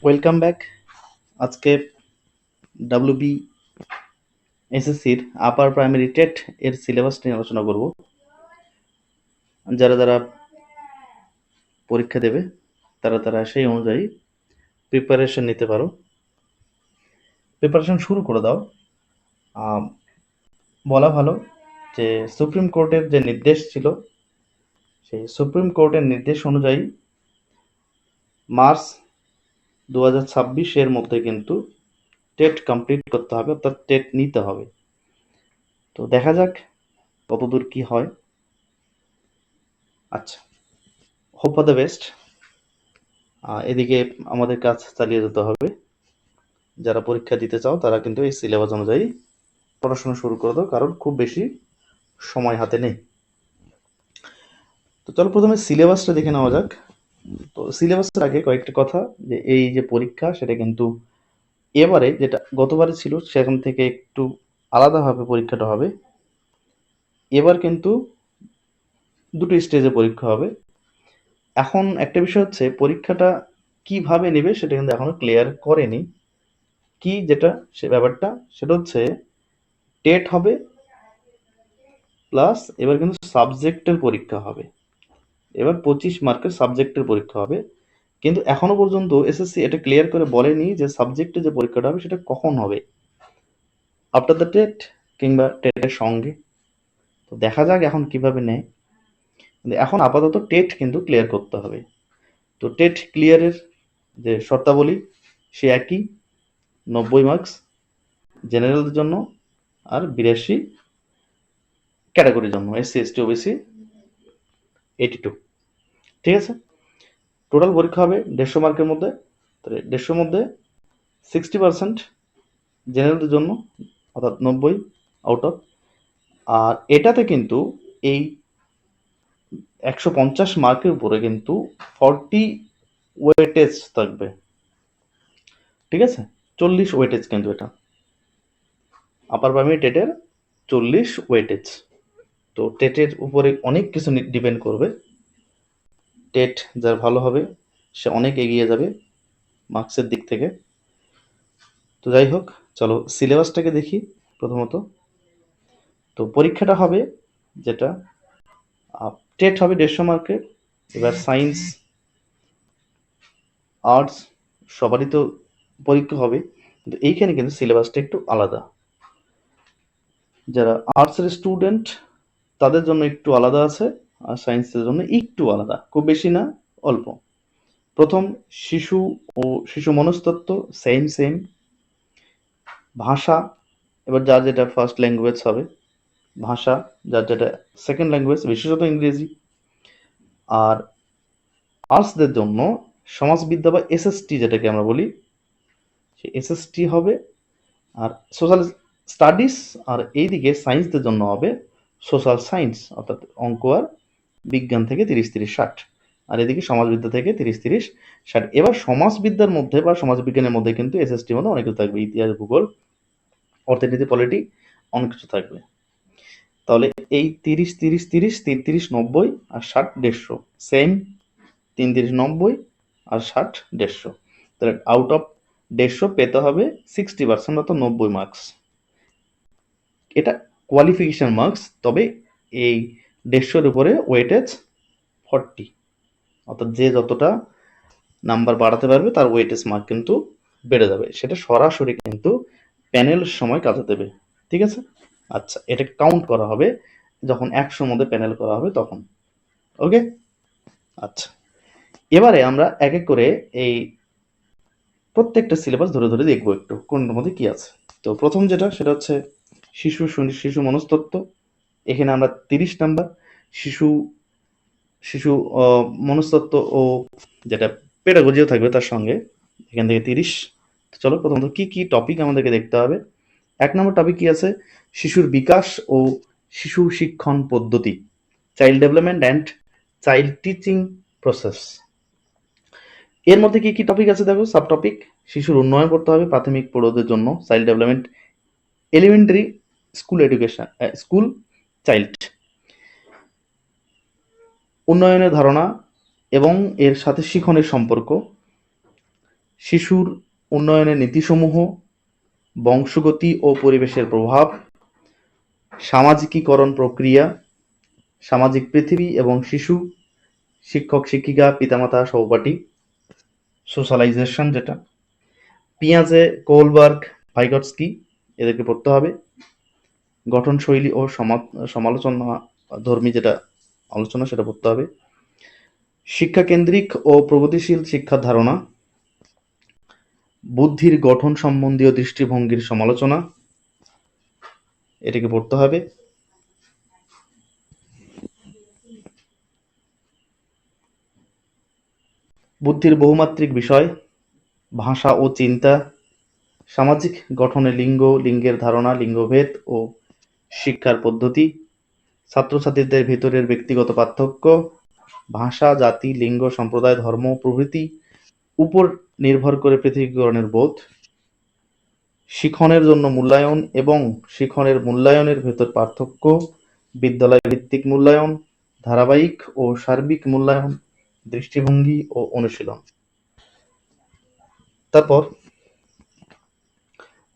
Welcome back. আজকে WB এসএসসির upper primary TET এর সিলেবাস নিয়ে আলোচনা করব। যারা যারা পরীক্ষা দেবে তারা সেই অনুযায়ী প্রিপারেশন নিতে পারো। প্রিপারেশন শুরু করে দাও। বলা ভালো যে সুপ্রিম কোর্টের যে নির্দেশ ছিল সেই সুপ্রিম কোর্টের নির্দেশ অনুযায়ী মার্চ 2026 এর মধ্যে কিন্তু টেট কমপ্লিট করতে হবে, অর্থাৎ টেট নিতে হবে। তো দেখা যাক কতদূর কি হয়। আচ্ছা, হোপ ফর দ্য বেস্ট। এদিকে আমাদের কাজ চালিয়ে যেতে হবে। যারা পরীক্ষা দিতে চাও তারা কিন্তু এই সিলেবাস অনুযায়ী পড়াশোনা শুরু করে দাও, কারণ খুব বেশি সময় হাতে নেই। তো চলো প্রথমে সিলেবাসটা দেখে নেওয়া যাক। তো সিলেবাসের আগে কয়েকটা কথা, যে এই যে পরীক্ষা সেটা কিন্তু এবারে যেটা গতবারে ছিল সেখান থেকে একটু আলাদাভাবে পরীক্ষাটা হবে। এবার কিন্তু দুটো স্টেজে পরীক্ষা হবে। এখন একটা বিষয় হচ্ছে পরীক্ষাটা কিভাবে নেবে সেটা কিন্তু এখনো ক্লিয়ার করেনি। কি যেটা সে ব্যাপারটা সেটা হচ্ছে টেট হবে প্লাস এবার কিন্তু সাবজেক্টের পরীক্ষা হবে। এবার 25 মার্কের সাবজেক্টের পরীক্ষা হবে, কিন্তু এখনো পর্যন্ত এসএসসি এটা ক্লিয়ার করে বলেনি যে সাবজেক্টে যে পরীক্ষাটা হবে সেটা কখন হবে, আফটার দ্য টেট কিংবা টেটের সঙ্গে। তো দেখা যাক এখন কিভাবে নেয়। কিন্তু এখন আপাতত টেট কিন্তু ক্লিয়ার করতে হবে। তো টেট ক্লিয়ারের যে শর্তাবলী সে একই, 90 মার্কস জেনারেলদের জন্য আর 82 ক্যাটাগরির জন্য, এসসি এসটি ওবিসি 82। ঠিক আছে, টোটাল পরীক্ষা হবে 150 মার্কের মধ্যে। 150 মধ্যে 60% জেনারেলদের জন্য, অর্থাৎ 90 আউট অফ। আর এটাতে কিন্তু এই 150 মার্কের উপরে কিন্তু 40 ওয়েটেজ থাকবে। ঠিক আছে, 40 ওয়েটেজ কিন্তু এটা আপার প্রাইমারি টেটের 40 ওয়েটেজ। তো টেটের উপরে অনেক কিছু ডিপেন্ড করবে। টেট যার ভালো হবে সে অনেক এগিয়ে যাবে মার্কসের দিক থেকে। তো যাই হোক, চলো সিলেবাসটাকে দেখি প্রথমত। তো পরীক্ষাটা হবে যেটা টেট হবে 150 মার্কের। এবার সায়েন্স আর্টস সবারই তো পরীক্ষা হবে, কিন্তু এইখানে কিন্তু সিলেবাসটা একটু আলাদা। যারা আর্টসের স্টুডেন্ট তাদের জন্য একটু আলাদা আছে, আর সায়েন্সের জন্য একটু আলাদা, খুব বেশি না, অল্প। প্রথম শিশু ও শিশু মনস্তত্ত্ব সেম সেম। ভাষা এবার যার যেটা ফার্স্ট ল্যাঙ্গুয়েজ হবে, ভাষা যার যেটা সেকেন্ড ল্যাঙ্গুয়েজ, বিশেষত ইংরেজি। আর আর্টসদের জন্য সমাজবিদ্যা বা এসএসটি যেটাকে আমরা বলি, সে এসএসটি হবে। আর সোশ্যাল স্টাডিজ, আর এইদিকে সায়েন্সদের জন্য হবে সোশ্যাল সায়েন্স, অর্থাৎ অঙ্ক আর বিজ্ঞান থেকে 30-30-60। আর এদিকে সমাজবিদ্যা থেকে 30-30-60। এবার সমাজবিদ্যার মধ্যে বা সমাজবিজ্ঞানের মধ্যে কিন্তু এসএসটির মধ্যে অনেক কিছু থাকবে, ইতিহাস, ভূগোল, অর্থনীতি, পলিটি, অনেক কিছু থাকবে। তাহলে এই 30-30-30, 33-90 আর 60-150 সেম। 33-90 আর 60-150, তাহলে আউট অফ 150 পেতে হবে 60%, অর্থাৎ 90 মার্কস। এটা কোয়ালিফিকেশন মার্কস। তবে এই 150-র উপরে ওয়েটেজ 40, অর্থাৎ যে যতটা নাম্বার বাড়াতে পারবে তার ওয়েটেজ মার্ক কিন্তু বেড়ে যাবে। সেটা সরাসরি কিন্তু প্যানেলের সময় কাজে দেবে। ঠিক আছে, আচ্ছা, এটা কাউন্ট করা হবে যখন 100 মধ্যে প্যানেল করা হবে তখন। ওকে, আচ্ছা, এবারে আমরা এক এক করে এই প্রত্যেকটা সিলেবাস ধরে ধরে দেখবো একটু কোনটার মধ্যে কি আছে। তো প্রথম যেটা সেটা হচ্ছে শিশু মনস্তত্ত্ব। এখানে আমরা 30 নাম্বার শিশু শিশু মনস্তত্ত্ব ও যেটা পেডাগজিও থাকবে তার সঙ্গে, এখান থেকে 30। চলো প্রথমত কি কি টপিক আমাদেরকে দেখতে হবে। 1 নম্বর টপিক কি আছে, শিশুর বিকাশ ও শিশু শিক্ষণ পদ্ধতি, child development and child teaching process. এর মধ্যে কি কি টপিক আছে দেখো, সাব টপিক। শিশুর উন্নয়ন করতে হবে প্রাথমিক পড়ুয়াদের জন্য, child development, elementary school education, school child উন্নয়নের ধারণা এবং এর সাথে শিখনের সম্পর্ক, শিশুর উন্নয়নের নীতিসমূহ, বংশগতি ও পরিবেশের প্রভাব, সামাজিকীকরণ প্রক্রিয়া, সামাজিক পৃথিবী এবং শিশু, শিক্ষক শিক্ষিকা পিতামাতা সহপাঠী, সোশ্যালাইজেশন যেটা, পিয়াজে, কোলবার্গ, ভাইগটস্কি এদেরকে পড়তে হবে। গঠনশৈলী ও সমালোচনা ধর্মী যেটা আলোচনা সেটা পড়তে হবে। শিক্ষা কেন্দ্রিক ও প্রগতিশীল শিক্ষার ধারণা, বুদ্ধির গঠন সম্বন্ধীয় দৃষ্টিভঙ্গির সমালোচনা, এটাকে পড়তে হবে। বুদ্ধির বহুমাত্রিক বিষয়, ভাষা ও চিন্তা, সামাজিক গঠনে লিঙ্গ, লিঙ্গের ধারণা, লিঙ্গভেদ ও শিক্ষার পদ্ধতি, ছাত্রছাত্রীদের ভেতরের ব্যক্তিগত পার্থক্য, ভাষা, জাতি, লিঙ্গ, সম্প্রদায়, ধর্ম প্রভৃতি উপর নির্ভর করে পৃথকীকরণের বোধ, শিখনের জন্য মূল্যায়ন এবং শিখনের মূল্যায়নের ভেতর পার্থক্য, বিদ্যালয় ভিত্তিক মূল্যায়ন, ধারাবাহিক ও সার্বিক মূল্যায়ন, দৃষ্টিভঙ্গি ও অনুশীলন। তারপর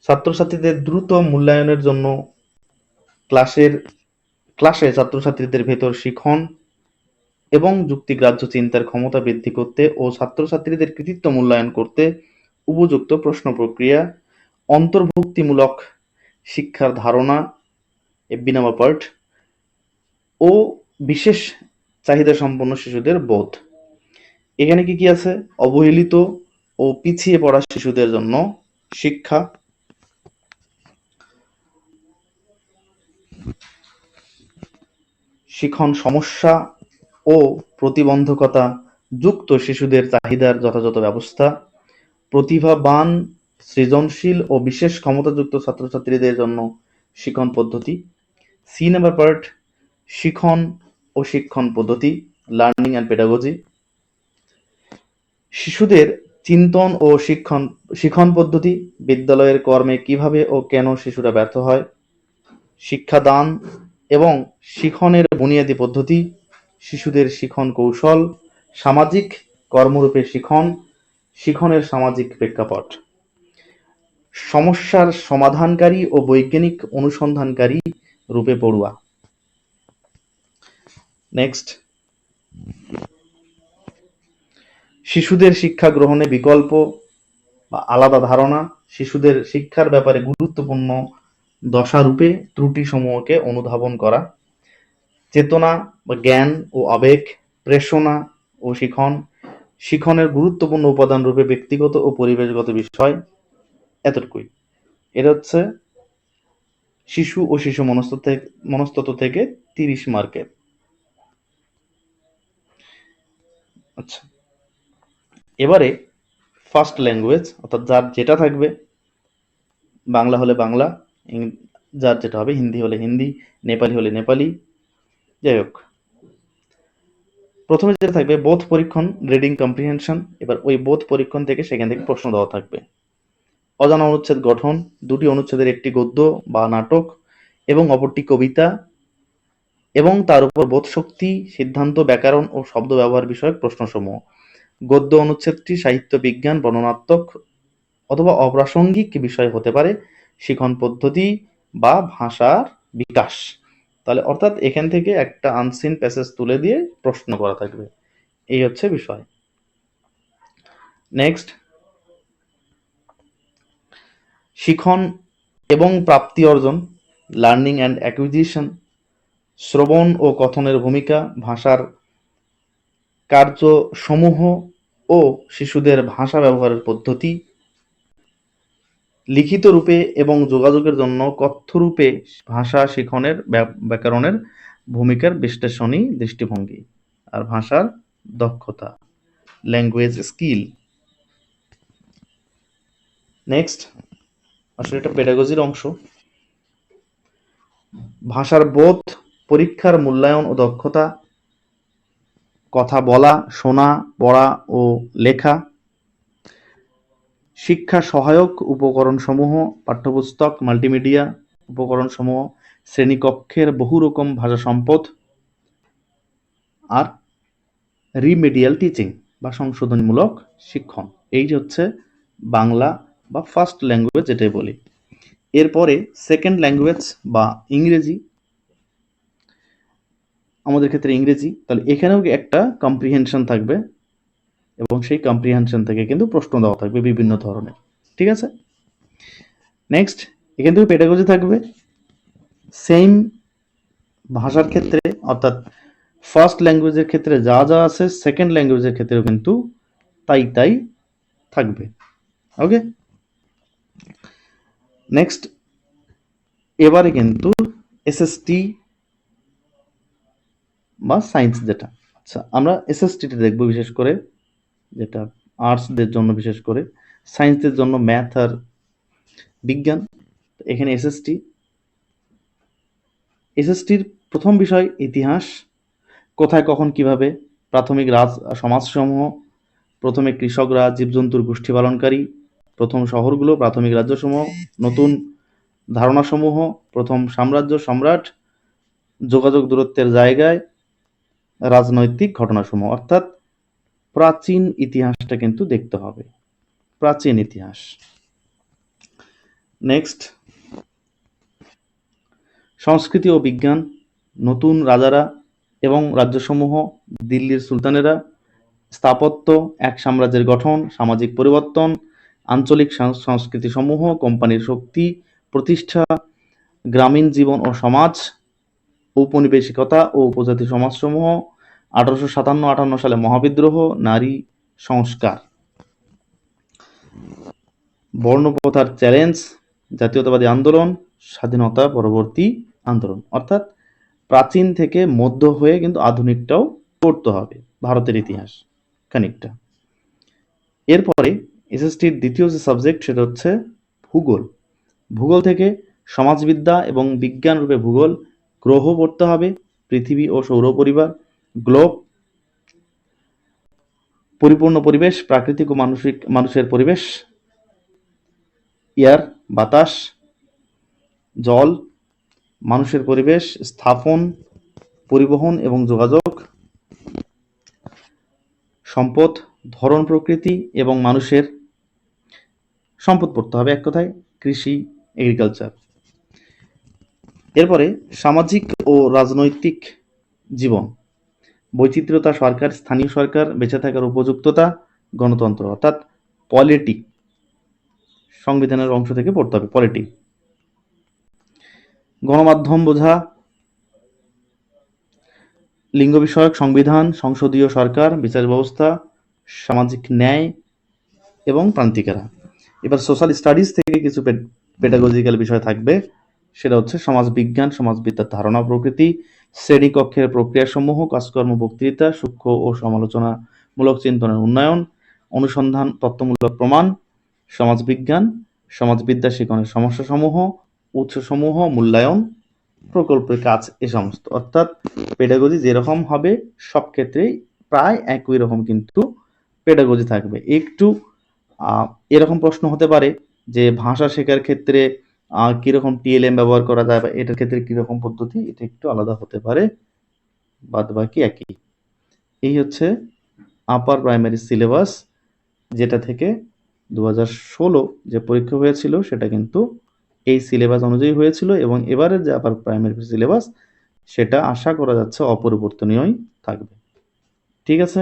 ছাত্রছাত্রীদের দ্রুত মূল্যায়নের জন্য ক্লাসে ছাত্রছাত্রীদের ভেতর শিখন এবং যুক্তিগ্রাহ্য চিন্তার ক্ষমতা বৃদ্ধি করতে ও ছাত্রছাত্রীদের কৃতিত্ব মূল্যায়ন করতে উপযুক্ত প্রশ্ন প্রক্রিয়া, অন্তর্ভুক্তিমূলক শিক্ষার ধারণা এবিনামাপার্ট ও বিশেষ চাহিদা সম্পন্ন শিশুদের বোধ। এখানে কি কি আছে? অবহেলিত ও পিছিয়ে পড়া শিশুদের জন্য শিক্ষা, শিখন সমস্যা ও প্রতিবন্ধকতা যুক্ত শিশুদের চাহিদার যথাযথ ব্যবস্থা, প্রতিভাবান, সৃজনশীল ও বিশেষ ক্ষমতাযুক্ত ছাত্রছাত্রীদের জন্য শিখন পদ্ধতি। সি নাম্বার পার্ট, শিখন ও শিক্ষণ পদ্ধতি, লার্নিং অ্যান্ড পেডাগজি। শিশুদের চিন্তন ও শিখন পদ্ধতি, বিদ্যালয়ের কর্মে কিভাবে ও কেন শিশুরা ব্যর্থ হয়, শিক্ষাদান এবং শিখনের বুনিয়াদী পদ্ধতি, শিশুদের শিখন কৌশল, সামাজিক কর্মরূপে শিখনের সামাজিক প্রেক্ষাপট, সমস্যার সমাধানকারী ও বৈজ্ঞানিক অনুসন্ধানকারী রূপে পড়ুয়া। নেক্সট, শিশুদের শিক্ষা গ্রহণে বিকল্প বা আলাদা ধারণা, শিশুদের শিক্ষার ব্যাপারে গুরুত্বপূর্ণ দশারূপে ত্রুটি সমূহকে অনুধাবন করা, চেতনা বা জ্ঞান ও আবেগ, প্রেষণা ও শিখনের গুরুত্বপূর্ণ উপাদান রূপে ব্যক্তিগত ও পরিবেশগত বিষয়। এতটুকুই। এটা হচ্ছে শিশু ও শিশু মনস্তত্ত্ব থেকে 30 মার্কের। আচ্ছা, এবারে ফার্স্ট ল্যাঙ্গুয়েজ অর্থাৎ যার যেটা থাকবে, বাংলা হলে বাংলা, যার যেটা হবে, হিন্দি হলে হিন্দি, নেপালি হলে নেপালি, যাই হোক। প্রথমে যেটা থাকবে বোধ পরীক্ষণ, রিডিং কম্প্রিহেনশন। এবার ওই বোধ পরীক্ষণ থেকে সেখান থেকে প্রশ্ন দেওয়া থাকবে। অজানা অনুচ্ছেদ গঠন, দুটি অনুচ্ছেদের একটি গদ্য বা নাটক এবং অপরটি কবিতা এবং তার উপর বোধশক্তি, সিদ্ধান্ত, ব্যাকরণ ও শব্দ ব্যবহার বিষয়ক প্রশ্নসমূহ। গদ্য অনুচ্ছেদটি সাহিত্য, বিজ্ঞান, বর্ণনাত্মক অথবা অপ্রাসঙ্গিক বিষয় হতে পারে, শিখন পদ্ধতি বা ভাষার বিকাশ। তাহলে অর্থাৎ এখান থেকে একটা আনসিন প্যাসেজ তুলে দিয়ে প্রশ্ন করা থাকবে, এই হচ্ছে বিষয়। নেক্সট, শিখন এবং প্রাপ্তি অর্জন, লার্নিং অ্যান্ড অ্যাকুইজিশন, শ্রবণ ও কথনের ভূমিকা, ভাষার কার্যসমূহ ও শিশুদের ভাষা ব্যবহারের পদ্ধতি, লিখিত রূপে এবং যোগাযোগের জন্য কথ্য রূপে ভাষা শিখনের ব্যাকরণের ভূমিকার বিশ্লেষণী দৃষ্টিভঙ্গি, আর ভাষার দক্ষতা, ল্যাঙ্গুয়েজ স্কিল। নেক্সট, আসলে এটা পেডাগজির অংশ। ভাষার বোধ, পরীক্ষার মূল্যায়ন ও দক্ষতা, কথা বলা, শোনা, পড়া ও লেখা, শিক্ষা সহায়ক উপকরণসমূহ, পাঠ্যপুস্তক, মাল্টিমিডিয়া উপকরণসমূহ, শ্রেণীকক্ষের বহু রকম ভাষা সম্পদ, আর রিমেডিয়াল টিচিং বা সংশোধনমূলক শিক্ষণ। এই যে হচ্ছে বাংলা বা ফার্স্ট ল্যাঙ্গুয়েজ যেটাই বলি। এরপরে সেকেন্ড ল্যাঙ্গুয়েজ বা ইংরেজি, আমাদের ক্ষেত্রে ইংরেজি, তাহলে এখানেও একটা কম্প্রিহেনশন থাকবে এবং সেই কম্প্রিহেনশন থেকে কিন্তু প্রশ্ন দেওয়া থাকবে বিভিন্ন ধরনের। ঠিক আছে, নেক্সট এখান থেকে পেডাগজি থাকবে সেম ভাষার ক্ষেত্রে, অর্থাৎ ফার্স্ট ল্যাঙ্গুয়েজের ক্ষেত্রে যা যা আছে সেকেন্ড ল্যাঙ্গুয়েজের ক্ষেত্রেও কিন্তু তাই তাই থাকবে। ওকে, নেক্সট এবারে কিন্তু এসএসটি বা সায়েন্স যেটা, আচ্ছা আমরা এসএসটিটা দেখব বিশেষ করে, যেটা আর্টসদের জন্য, বিশেষ করে সায়েন্সদের জন্য ম্যাথ আর বিজ্ঞান। এখানে এসএসটির প্রথম বিষয় ইতিহাস, কোথায় কখন কিভাবে প্রাথমিক সমাজসমূহ, প্রথমে কৃষকরা, জীবজন্তুর গোষ্ঠী পালনকারী, প্রথম শহরগুলো, প্রাথমিক রাজ্যসমূহ, নতুন ধারণাসমূহ, প্রথম সাম্রাজ্য, সম্রাট, যোগাযোগ দূরত্বের জায়গায়, রাজনৈতিক ঘটনাসমূহ, অর্থাৎ প্রাচীন ইতিহাসটা কিন্তু দেখতে হবে, প্রাচীন ইতিহাস। নেক্সট সংস্কৃতি ও বিজ্ঞান, নতুন রাজারা এবং রাজ্যসমূহ, দিল্লির সুলতানেরা, স্থাপত্য, এক সাম্রাজ্যের গঠন, সামাজিক পরিবর্তন, আঞ্চলিক সংস্কৃতিসমূহ, কোম্পানির শক্তি প্রতিষ্ঠা, গ্রামীণ জীবন ও সমাজ, ঔপনিবেশিকতা ও উপজাতি সমাজসমূহ, 1857-58 সালে মহাবিদ্রোহ, নারী সংস্কার, বর্ণপ্রথার চ্যালেঞ্জ, জাতীয়তাবাদী আন্দোলন, স্বাধীনতা পরবর্তী আন্দোলন, অর্থাৎ প্রাচীন থেকে মধ্য হয়ে কিন্তু আধুনিকটাও পড়তে হবে, ভারতের ইতিহাস খানিকটা। এরপরে এসএসটির দ্বিতীয় যে সাবজেক্ট সেটা হচ্ছে ভূগোল। ভূগোল থেকে সমাজবিদ্যা এবং বিজ্ঞান রূপে ভূগোল, গ্রহ পড়তে হবে, পৃথিবী ও সৌর পরিবার, গ্লোব, পরিপূর্ণ পরিবেশ, প্রাকৃতিক ও মানুষের পরিবেশ, এয়ার বাতাস, জল, মানুষের পরিবেশ, স্থাপন, পরিবহন এবং যোগাযোগ, সম্পদ, ধরন, প্রকৃতি এবং মানুষের সম্পদ পড়তে হবে, এক কথায় কৃষি, এগ্রিকালচার। এরপরে সামাজিক ও রাজনৈতিক জীবন, বৈচিত্র্যতা, সরকার, স্থানীয় সরকার, বেঁচে থাকার উপযুক্ততা, গণতন্ত্র, অর্থাৎ পলিটি, সংবিধানের অংশ থেকে পড়তে হবে পলিটি। গণমাধ্যম বোঝা, লিঙ্গ বিষয়ক সংবিধান, সংসদীয় সরকার, বিচার ব্যবস্থা, সামাজিক ন্যায় এবং প্রান্তিকেরা। এবার সোশ্যাল স্টাডিজ থেকে কিছু পেডাগজিক্যাল বিষয় থাকবে, সেটা হচ্ছে সমাজবিজ্ঞান, সমাজবিদ্যার ধারণা, প্রকৃতি, শ্রেণীকক্ষের প্রক্রিয়াসমূহ, কাজকর্ম, বক্তৃতা, সূক্ষ্ম ও সমালোচনামূলক চিন্তনের উন্নয়ন, অনুসন্ধান, তত্ত্বমূলক প্রমাণ, সমাজবিজ্ঞান, সমাজবিদ্যা শিখনের সমস্যাসমূহ, উৎসসমূহ, মূল্যায়ন, প্রকল্পের কাজ, এ সমস্ত। অর্থাৎ পেডাগজি যেরকম হবে সব ক্ষেত্রেই প্রায় একই রকম কিন্তু পেডাগজি থাকবে। একটু এরকম প্রশ্ন হতে পারে যে ভাষা শেখার ক্ষেত্রে কিরকম টিএলএম ব্যবহার করা যায় বা এটার ক্ষেত্রে কিরকম পদ্ধতি, এটা একটু আলাদা হতে পারে, বাদ বাকি একই। এই হচ্ছে আপার প্রাইমারি সিলেবাস, যেটা থেকে 2016 যে পরীক্ষা হয়েছিল সেটা কিন্তু এই সিলেবাস অনুযায়ী হয়েছিল এবং এবারে যে আপার প্রাইমারি সিলেবাস সেটা আশা করা যাচ্ছে অপরিবর্তনীয়ই থাকবে। ঠিক আছে।